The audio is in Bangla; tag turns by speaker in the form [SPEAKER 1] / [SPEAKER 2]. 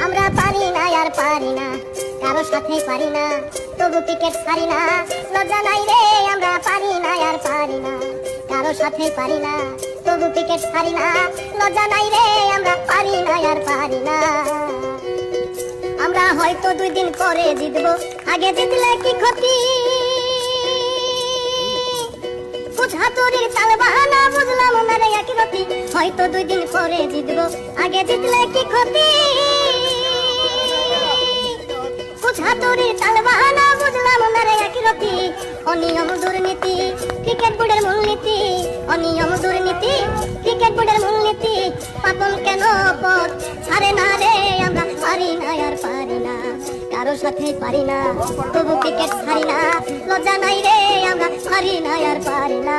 [SPEAKER 1] আমরা পারি না আর পারি না, কারো সাথে পারি না, তবু ক্রিকেট ছাড়ি না। লজ্জা নাই রে, আমরা পারি না আর পারি না, কারো সাথে পারি না, তবু ক্রিকেট ছাড়ি না। লজ্জা নাই রে, আমরা পারি না আর পারি না। আমরা হয়তো 2 দিন পরে জিতবো, আগে জিতলে কি ক্ষতি? হাতুড়ির তাল বাহানা বুঝলাম না রে একই রতি। হয়তো 2 দিন পরে জিতবো, আগে জিতলে কি ক্ষতি? হাতুড়ির তাল বাহানা বুঝলাম না রে একই রতি। অনিয়ম দুর্নীতি ক্রিকেট বোর্ডের মূলনীতি, অনিয়ম দুর্নীতি ক্রিকেট বোর্ডের মূলনীতি। পাতন কেন পথ ছাড়ে না রে, আমরা পারি না আর পারি না, কারো সাথে পারি না, তবু ক্রিকেট ছাড়ি না। লজ্জা নাই রে, আমরা পারি না আর পারি না।